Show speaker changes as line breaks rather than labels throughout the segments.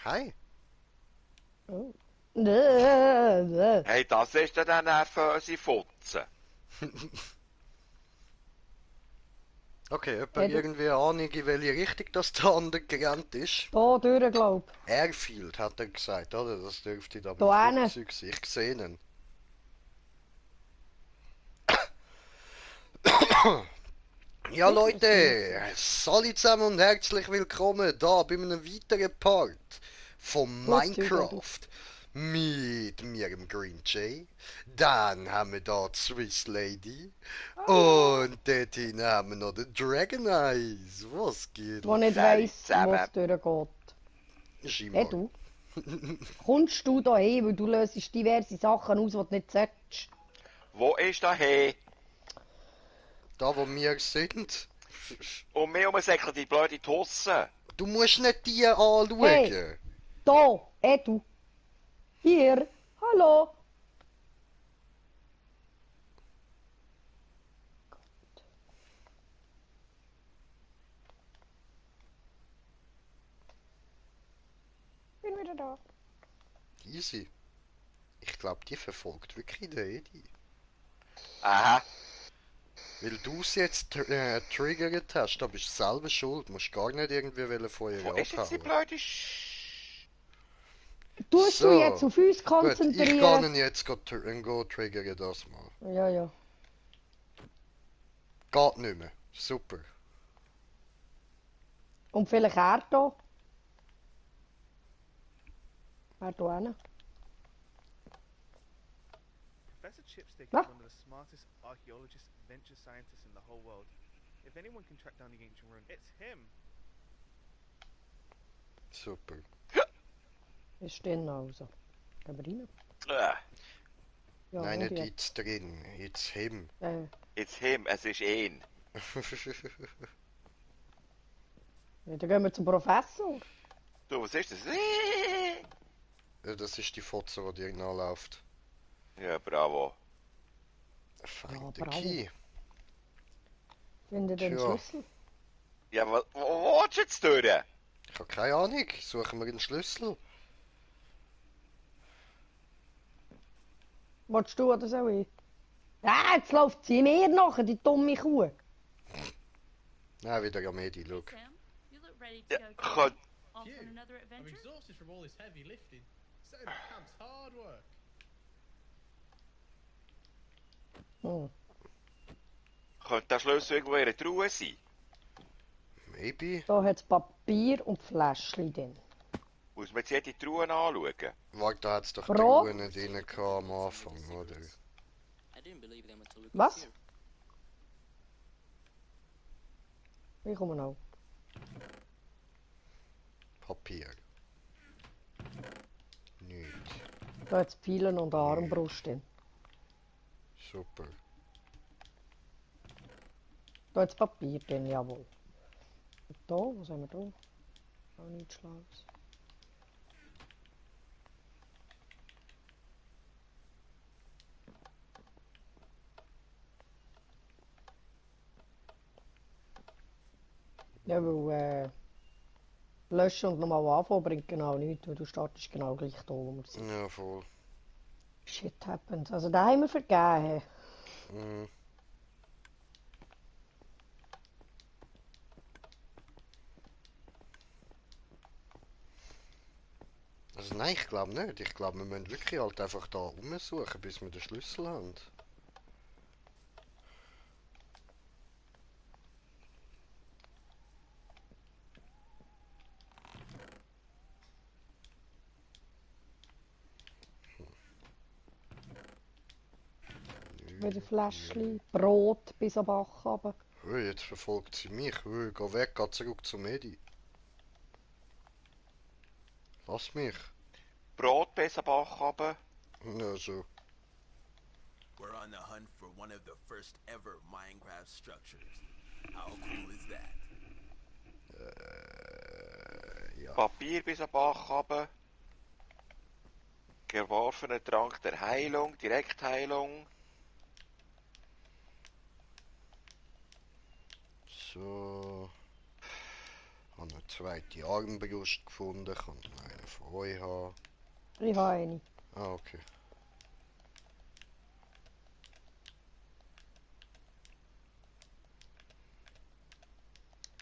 Kein?
Oh.
Hey, das ist ja der nervöse Futzen.
Okay, jemand
Hey, du-
irgendwie eine Ahnung, in welche Richtung das der andere gerannt ist?
Da durch, glaub.
Airfield, hat er gesagt, oder? Das dürfte da beim
Da hinten.
Flugzeug sein. Ich sehe ihn. Ja, Leute, salut zusammen und herzlich willkommen da bei einem weiteren Part von
Flugzeug,
Minecraft mit mir, dem Green Jay. Dann haben wir da die Swiss Lady und dort hinten haben wir noch den Dragon Eyes. Was geht?
Der nicht
Salut
weiss, wo
zusammen.
es durchgeht. Hey,
Schimmer.
du. Kommst du da hin, weil du löst diverse Sachen aus, die du nicht solltest?
Wo ist der hey?
Da, wo wir sind.
Und mir umsäckeln die blöde Tusse.
Du musst nicht die anschauen.
Hey. Da, hey, du. Hier. Hallo. Bin wieder da.
Easy. Ich glaube, die verfolgt wirklich den Edi.
Aha.
Weil du es jetzt triggert hast, da bist du selber schuld. Musst gar nicht irgendwie von ihr
Wo ist jetzt die
abhauen.
blöde
Tust du jetzt auf uns
Gut, ich
konzentrieren?
kann ihn jetzt go triggern das mal.
Ja, ja.
Geht nicht mehr. Super.
Und vielleicht er da. Er da hin.
Professor Chipstick
Ah.
is one of the smartest archaeologists, venture scientists in the whole world. If anyone can track down the ancient ruin, it's him.
Super.
Wir stehen also. Gehen wir rein? Ja,
Nein,
und
nicht
jetzt?
jetzt drin. It's him.
It's him, es ist ihn.
Ja, dann gehen wir zum Professor.
Du, was ist das?
Ja, das ist die Fotze, die dir nachläuft.
Ja, bravo.
Find the
bravo.
key.
Finde den
Tja.
Schlüssel.
Ja, wo willst du jetzt durch?
Ich habe keine Ahnung. Suchen wir einen Schlüssel.
Willst du oder soll ich? Ah, jetzt läuft sie mir nachher, die dumme Kuh.
Nein, wieder am Edi, schau.
Sam, you look ready to
Ja,
go
kann...
off
Phew.
on another
I'm
adventure?
exhausted from all this heavy lifting. Setting up camp's hard work.
Hm.
Könnte der Schlüssel irgendwo in einer Truhe sein?
Maybe.
Da hat es Papier und Fläschchen drin.
Muss man jetzt jede Truhe anschauen?
Warte, da hat es doch
Brot?
Truhen drin gehabt am Anfang, oder?
Was? Ich komme noch.
Papier. Nicht.
Da hat es Pfeilen und Armbrust drin.
Super.
Da hat es Papier drin, jawohl. Und da, was haben wir da? Auch nichts Schlaues. Ja, weil löschen und nochmal anfangen bringt genau nichts, weil du startest genau gleich da, wo wir sind.
Ja, voll.
Shit happens. Also da haben wir vergeben.
Mhm. Also nein, ich glaube nicht. Ich glaube, wir müssen wirklich halt einfach da rumsuchen, bis wir den Schlüssel haben.
Wieder Fläschchen, Brot bis am Bach runter.
Hey, jetzt verfolgt sie mich. Hey, geh weg, geh zurück zum Medi. Lass mich.
Brot bis am Bach runter.
Ja, so.
We're on the hunt for one of the first ever Minecraft structures. How cool is that?
Ja.
Papier bis am Bach runter. Geworfener Trank der Heilung, Direktheilung.
So. Habe habe eine zweite Armbrust gefunden. Kann noch eine von euch haben.
Ich habe eine.
Ah, okay.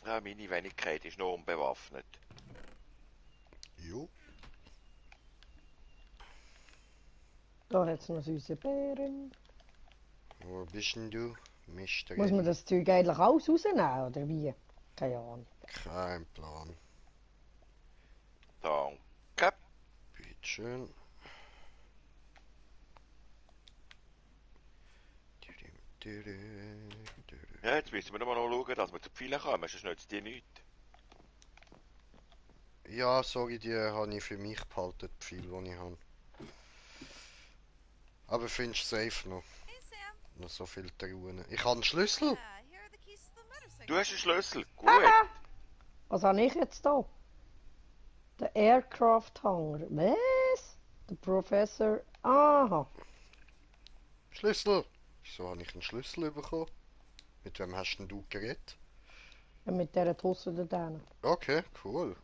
Ja, meine Wenigkeit ist noch unbewaffnet.
Jo.
Da hat es noch süße Beeren.
Wo bist denn du? Mister.
Muss man das Zeug eigentlich alles rausnehmen, oder wie? Keine Ahnung.
Kein Plan.
Danke.
Bitteschön.
Ja, jetzt müssen wir noch mal schauen, dass wir zu vielen kommen, sonst nützt die nichts.
Ja, sorry, die habe ich für mich behalten, die viel, die ich habe. Aber findest du safe noch?
Hey Sam.
Noch so viele Truhen. Ich habe einen Schlüssel.
Here are the keys to the motorcycle.
Du hast einen Schlüssel, gut.
Was habe ich jetzt da? Der Aircraft Hangar. Was? Der Professor. Aha.
Schlüssel. Wieso habe ich einen Schlüssel bekommen? Mit wem hast denn du geredet?
Ja, mit dieser Tusse da drin.
Okay, cool.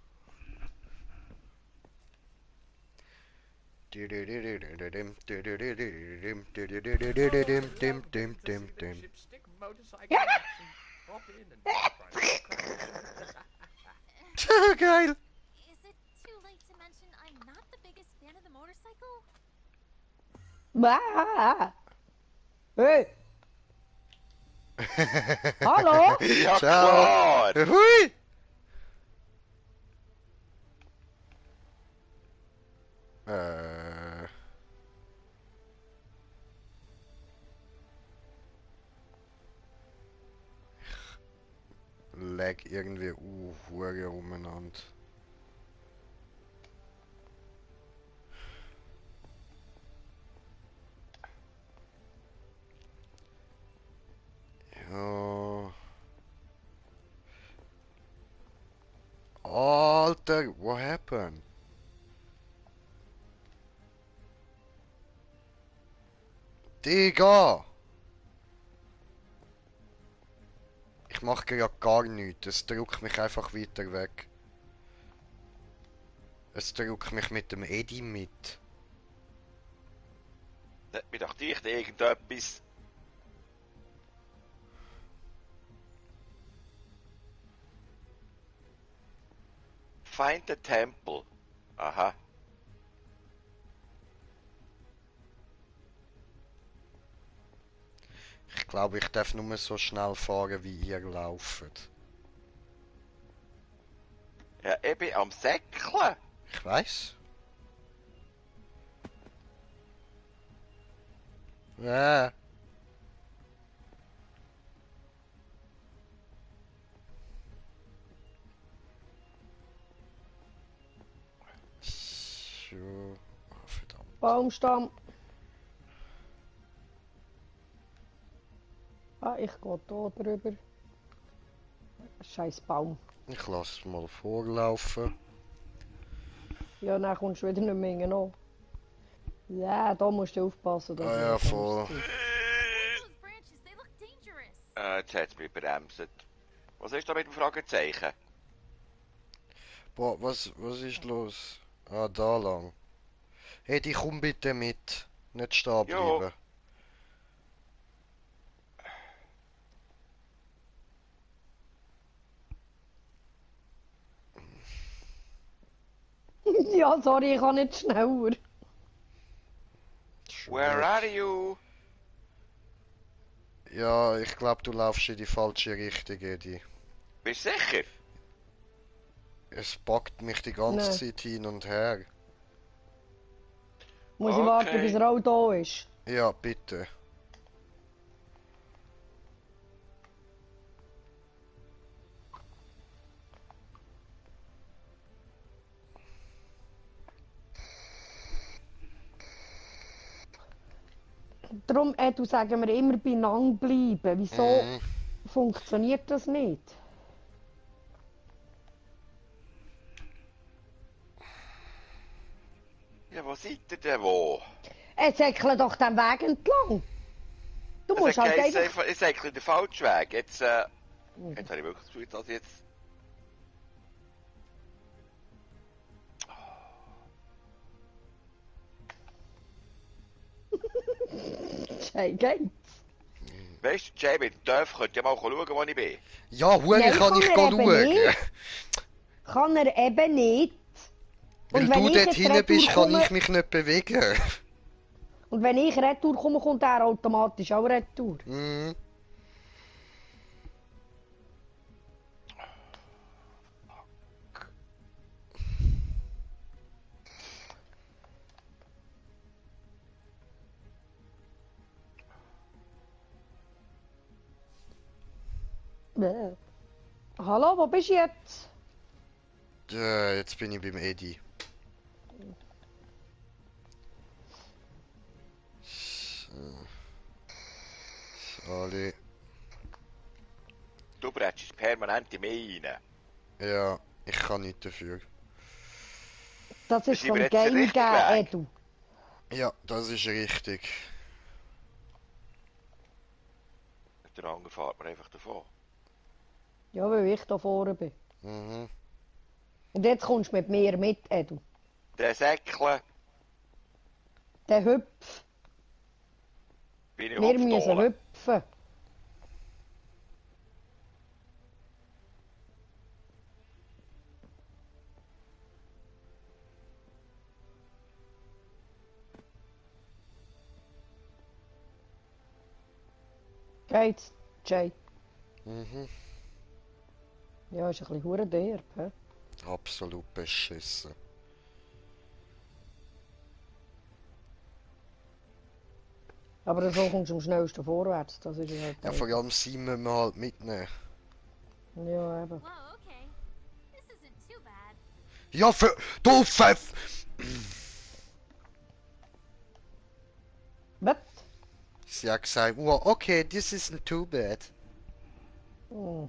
Geil!
Is it too late to mention I'm not the biggest fan of the motorcycle?
Ah. Hey! Hallo?
Ja,
Ciao!
klar!
Hui! Äh. Lag irgendwie hure umeinander. Ja. Alter, what happened? Digga! Ich mache gerade gar nichts. Es drückt mich einfach weiter weg. Es drückt mich mit dem Edi mit.
Hat mir doch dicht irgendetwas. Find the temple. Aha.
Ich glaube, ich darf nur so schnell fahren, wie ihr lauft.
Ja, ich bin am Säckeln.
Ich weiß. Ja. So. Oh, verdammt.
Baumstamm. Ah, ich gehe da drüber. Scheiß Baum.
Ich lasse es mal vorlaufen.
Ja, dann kommst du wieder nicht mehr noch. Ja, da musst du aufpassen. Dass
Ah
du
ja,
nicht
voll.
kommst.
Those branches, they look dangerous.
Jetzt hat es mich bremset. Was ist da mit dem Fragezeichen?
Boah, was ist los? Ah, da lang. Hey, die komm bitte mit. Nicht stehen
Jo.
bleiben.
Ja, sorry, ich kann nicht schneller.
Where are you?
Ja, ich glaube, du laufst in die falsche Richtung, Edi.
Bist du sicher?
Es packt mich die ganze
Nein.
Zeit hin und her.
Muss ich warten,
Okay.
bis er auch da ist.
Ja, bitte.
Darum, du sagen wir immer beieinander bleiben. Wieso
Mhm.
funktioniert das nicht?
Ja, wo seid ihr denn wo?
Säckle doch den Weg entlang. Du musst halt einfach...
Ich sage den falschen Weg. Jetzt habe ich wirklich das Gefühl, dass jetzt...
Jay, geht's?
Weißt du, Jay mit dem Dörf könnte ja mal schauen, wo ich bin.
Ja, Hure
Nein,
kann ich
kann er
schauen.
eben nicht. Kann er eben nicht.
Weil
Und wenn
du
ich
dort
jetzt
hinten bist,
retour
kann
komme-
ich mich nicht bewegen.
Und wenn ich retour komme, kommt er automatisch auch retour.
Mhm.
Hallo, wo bist du jetzt?
Jetzt bin ich beim Edi. So. Alle.
Du brätschst permanent in mich rein.
Ja, ich kann nicht dafür.
Das ist
Sind
vom
wir jetzt der
Game
richtige Weg?
Edu.
Ja, das ist richtig.
Der andere fährt mir einfach davon.
Ja, weil ich da vorne bin.
Mhm.
Und jetzt kommst du mit mir mit, Edu.
Der Säckle
Der Hüpf.
bin ich
Wir müssen
aufgestohlen.
hüpfen. Geht's, Jay?
Mhm.
Ja, ist ein bisschen hure derb, hä?
Absolut beschissen.
Aber so kommst du am schnellsten vorwärts, das ist es halt.
Ja, vor allem sie müssen wir halt mitnehmen.
Ja, eben.
Whoa, okay. This isn't too bad.
Ja, für... Du Pfeff!
Was?
Sie hat gesagt, wow, okay, this isn't too bad.
Hm.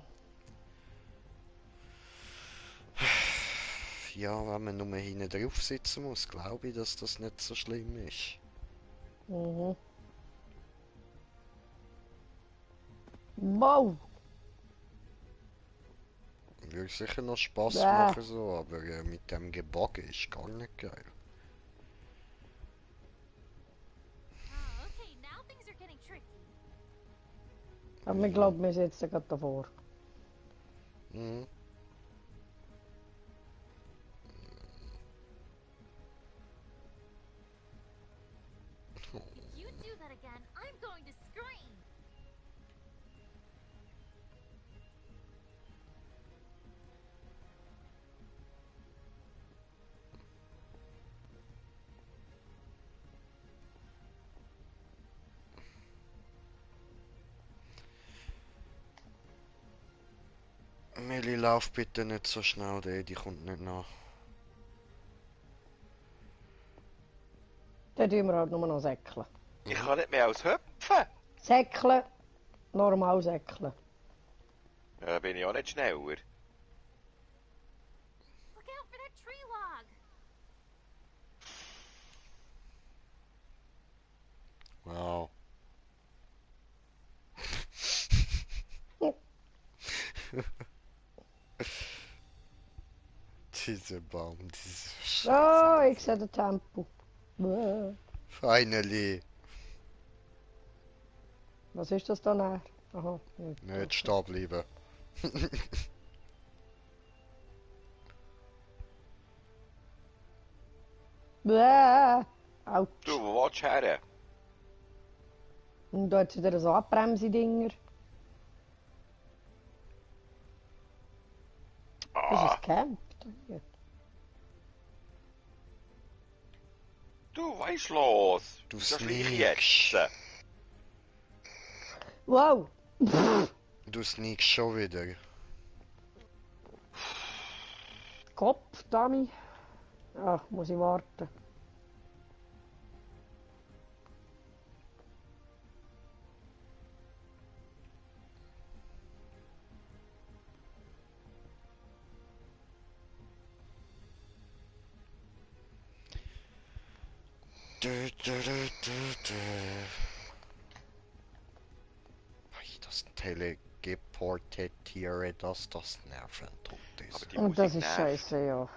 Ja, wenn man nur hinten drauf sitzen muss, glaube ich, dass das nicht so schlimm ist.
Mhm. Wow!
Würde sicher noch Spaß
Ja.
machen so, aber mit dem Gebogen ist gar nicht geil.
Oh, okay, now things are getting tricky.
Aber ich glaube, wir sitzen gerade davor.
Mhm.
If you do that again, I'm going to scream.
Milli, lauf bitte nicht so schnell, die kommt nicht nach.
Dann tun wir halt nur noch säckeln.
Ich kann nicht mehr als hüpfen.
Säckeln, normal säckeln.
Ja, da bin ich auch nicht schneller.
Look out for that tree log.
Wow. Dieser Baum, diese Scheiße.
Ah, ich sehe den Tempo.
Finally.
Was ist das da näher? Aha.
Nicht stehen bleiben.
Autsch.
Du, wo willst du her?
Und da hat wieder so Abbremse-Dinger. Das ist
Ah,
ein Camp. Hier.
du, was ist los?
Du
Wieso schreie ich
sneakst.
jetzt?
Wow!
Du sneakst schon wieder.
Kopf, Dummy. Ach, muss ich warten.
Du, du, du, du, du. Ei, das Teleportiere, das Nerventod
Aber
ist.
die
Und das
Musik
ist
nervt.
scheiße, ja.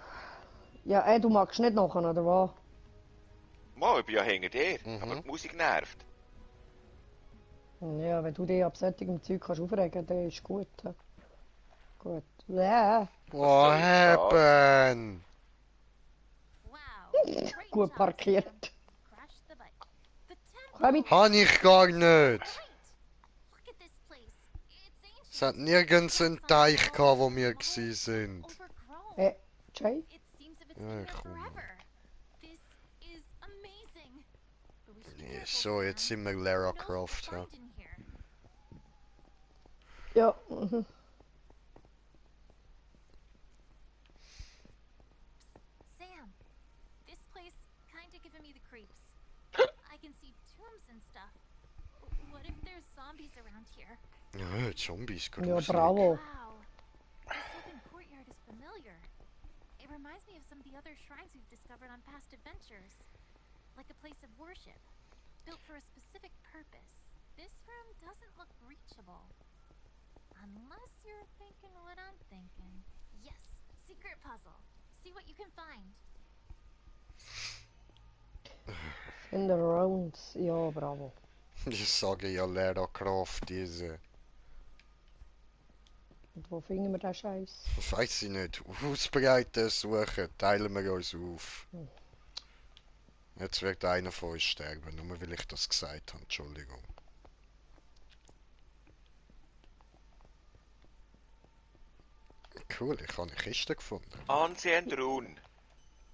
Ja, ey, du magst nicht nachher, oder was?
Mal, ich bin ja hinter dir,
Mhm.
aber die Musik nervt.
Ja, wenn du dich ab solchem Zeug kannst aufregen, dann ist gut. Hä? Gut. Ja,
What
soll ich sagen?
happened?
Wow. Great
gut
job,
parkiert.
Sam. Crash the bike. The
Komm mit.
temple.
Han ich gar nicht.
Right. Look at this place. It's ancient.
Es hat nirgends einen Teich gehabt, wo wir gsi sind.
Overgrown.
Jay?
It seems if it's
Ja,
been there
komm.
forever. This is amazing. But we should be
Ja,
careful,
so, jetzt
Sam.
sind wir
Who
Lara
knows what
Croft,
we'll
ja.
find in here?
Ja. Mhm.
Sam, this place kinda giving me the creeps. I can see tombs and stuff. What if there's zombies around here?
Ja, Zombies,
Ja,
gruselig.
bravo.
Wow. This open courtyard is familiar. It reminds me of some of the other shrines we've discovered on past adventures. Like a place of worship, built for a specific purpose. This room doesn't look reachable. Unless you're thinking what I'm thinking. Yes, secret puzzle. See what you can find.
In the rounds. Ja, bravo.
Ich sage ja Lara Croft, diese.
Und wo finden wir den Scheiß?
Weiß ich nicht. Ausbreiten, suchen, teilen wir uns auf. Jetzt wird einer von uns sterben, nur weil ich das gesagt habe. Entschuldigung. Cool, ich habe eine Kiste gefunden.
Ancient Rune.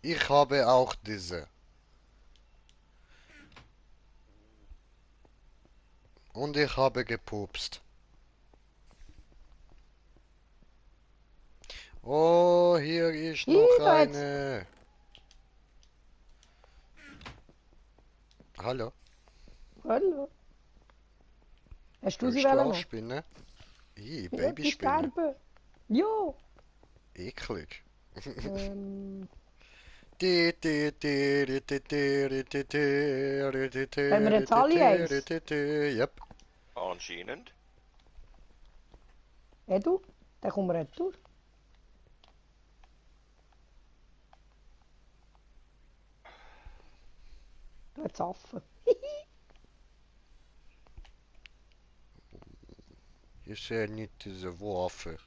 Ich habe auch diese. Und ich habe gepupst. Oh, hier ist noch
da jetzt.
eine. Hallo,
Hallo. Hast du sie
hörst du
wollen
auch
noch?
Spinnen? Ih,
Ja, die
Babyspinnen.
sterben. Ja.
Eklig.
Ähm,
Haben
wir jetzt alle eins?
Yep.
Anscheinend.
Edu, dann kommen wir nicht durch. Du hast Affen.
Ich sehe nicht diese Waffe.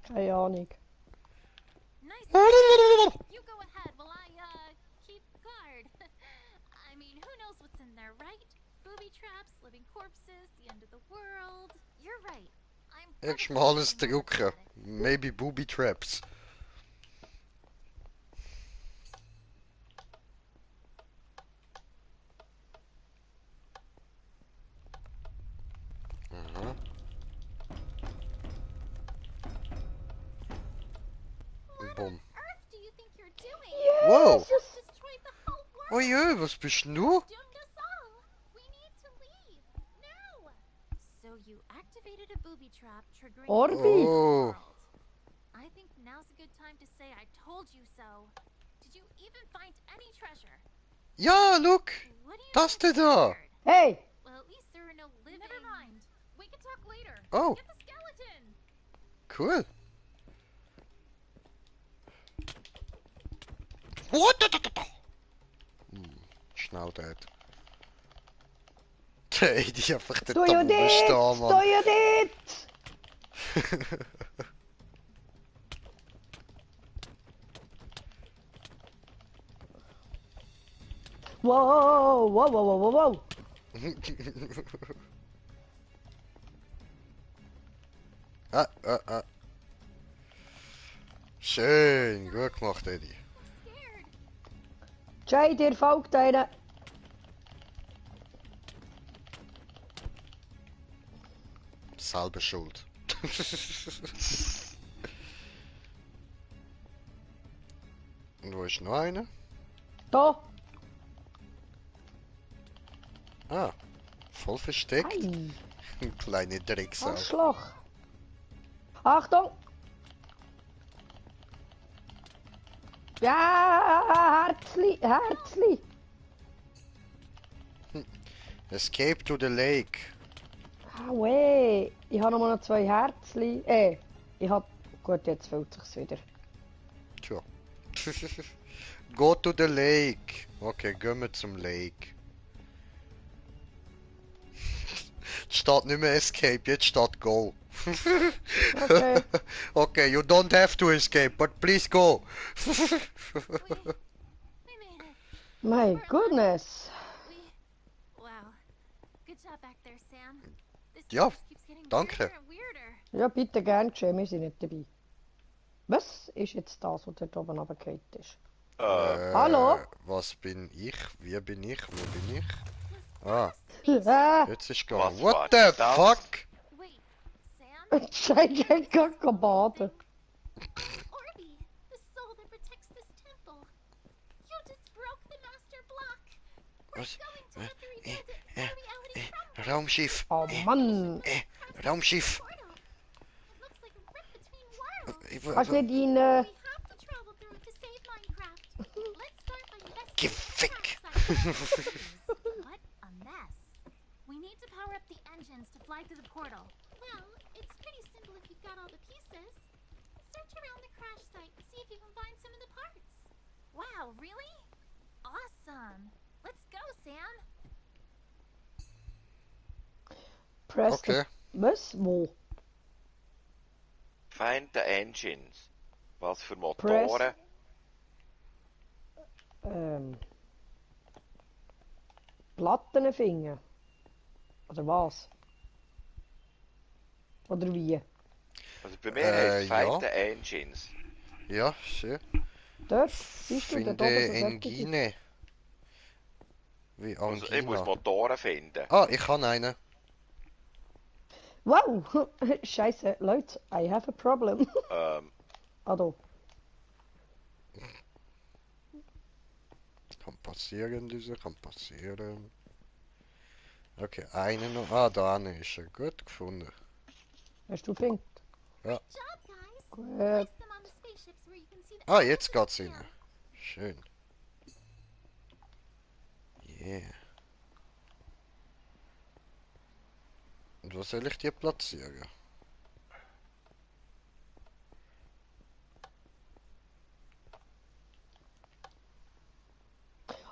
Keine Ahnung.
Nice. You go ahead while I, keep guard. I mean, who knows what's in there, right? Booby traps, living corpses, the end of the world. You're right. I'm
Erst
perfectly
mal alles
fine
drucken.
about it.
Maybe booby traps. Aha.
What
Bumm.
on earth do you think you're doing?
Wow.
Just destroyed the whole world.
Oje, was bist du?
Doomed us all. We need to leave now. So you activated a booby trap, triggering
Orbi.
the
Oh.
world. I think now's a good time to say I told you so. Did you even find any treasure?
Ja, look.
What do you
Das
mean
da.
treasured?
Hey,
Well, at least there are no living. Never mind. We can talk later.
Oh.
Get the skeleton.
Cool. What? Schnell dort. Hey, die einfach dort
du ja
am
dit,
Rumstehen,
du
Mann.
ja dit. Wow, wow, wow, wow, wow, wow.
Ah. Schön, gut gemacht, Eddie.
I'm scared.
Jay, dir folgt einer.
Selber schuld. Und wo ist noch einer?
Da.
Ah, voll versteckt.
Ei,
Kleine Drecksau.
Arschloch. Achtung. Ja, Herzli.
Escape to the lake.
Ah, weh. Ich habe noch 2 Herzli. Ich habe... Gut, jetzt füllt sich's wieder.
Tja. Go to the lake. Okay, gehen wir zum Lake. Es steht nicht mehr Escape, jetzt steht Go.
Okay.
Okay, you don't have to escape, but please go.
We made it.
My goodness.
Wow. Good job back there, Sam. This
Ja,
just keeps getting
danke.
weirder and weirder.
Ja, bitte gern geschehen, wir sind nicht dabei. Was ist jetzt das, was dort oben runtergefallen ist? Hallo?
Was bin ich? Wie bin ich? Wo bin ich? Ah,
Ah,
jetzt ist gegangen.
Was war
What the
das?
fuck?
Wait, Sam?
Scheint gerade baden.
Orby, the soul that protects this temple. You just broke the master block. We're
Was?
going to have to rebuild it before reality crumbles.
Raumschiff.
Oh Mann.
Raumschiff.
Portal. It looks like a rip between worlds.
Kannst nicht rein.
We have to travel through it to save Minecraft. Let's start by investigating
Geh
the
weg.
crash site. What a mess. We need to power up the engines to fly through the portal. Well, it's pretty simple if you've got all the pieces. Search around the crash site and see if you can find some of the parts. Wow, really? Awesome. Let's go, Sam.
Press
Okay.
Was? Wo?
Find the engines. Was für
Press.
Motoren?
Platten finden. Oder was? Oder wie?
Also bei mir heißt
ja.
Find the Engines.
Ja, schön.
Dort? Siehst du, dort
Finde
oben so solche-
Engine. Wie
Also ich muss
Angina.
Motoren finden.
Ah, ich kann einen.
Wow! Scheiße, Leute, I have a problem. Ah, da.
Kann passieren, diese, kann passieren. Okay, einen noch. Ah, da eine ist er. Gut gefunden.
Hast du findet?
Job, guys.
Gut.
Place them on the spaceships where you can see the
Ah, jetzt
elements
geht's rein.
here.
Schön. Yeah. Und wo soll ich die platzieren?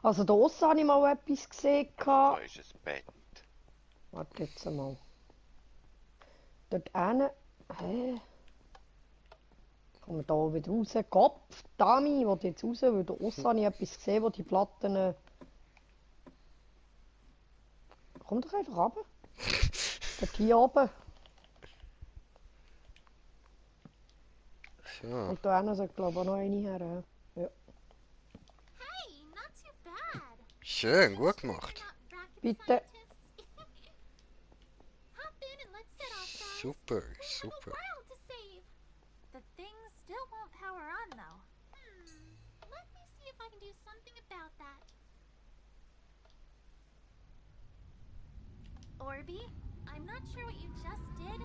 Also da aussen habe ich mal etwas gesehen.
Da ist ein Bett.
Warte jetzt mal. Dort hinten. Hä? Kommen wir da wieder raus? Kopf, Dami, ich will jetzt raus, weil da aussen habe ich etwas gesehen, wo die Platten. Komm doch einfach runter. Dort hier oben.
So.
Und da hinten sollte glaube ich auch noch eine her. Ja.
Hey, not too bad.
Schön, gut gemacht.
Bitte.
Hop in and let's set off, guys.
Super,
We have a
super.
world to save. The thing still won't power on though. Let me see if I can do something about that. Orby, I'm not sure what you just did,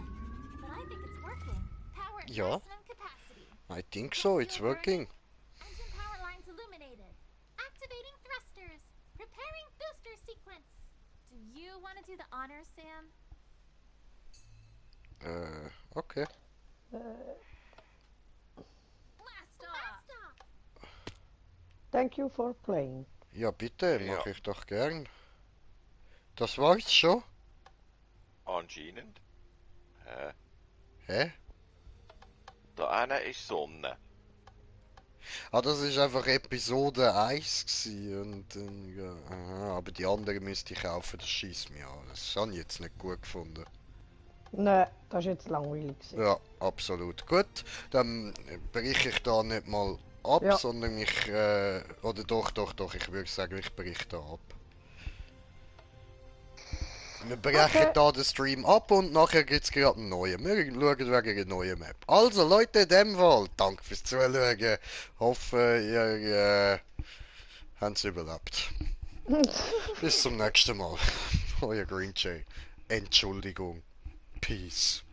but I think it's working. Power at
Ja.
maximum capacity.
I think so, it's working.
Engine power lines illuminated. Activating thrusters. Preparing booster sequence. Do you want to do the honors, Sam?
Okay.
Blast off!
Thank you for playing.
Ja, bitte,
Ja.
mache ich doch gern. Das war's schon?
Anscheinend.
Hä?
Da hinten ist Sonne.
Ah, das ist einfach Episode 1 gewesen und ja, aha, aber die anderen müsste ich kaufen, das schießt mich an. Das habe ich jetzt nicht gut gefunden.
Nein, das war jetzt langweilig. gewesen.
Ja, absolut. Gut, dann berichte ich da nicht mal ab,
Ja.
sondern ich, oder doch, ich würde sagen, ich berichte ab. Wir brechen
Okay.
da den Stream ab und nachher gibt es gerade einen neuen. Wir schauen wegen einer neuen Map. Also Leute, in dem Fall, danke fürs Zuschauen. Hoffe, ihr habt es überlebt. Bis zum nächsten Mal. Euer Green Jay. Entschuldigung. Peace.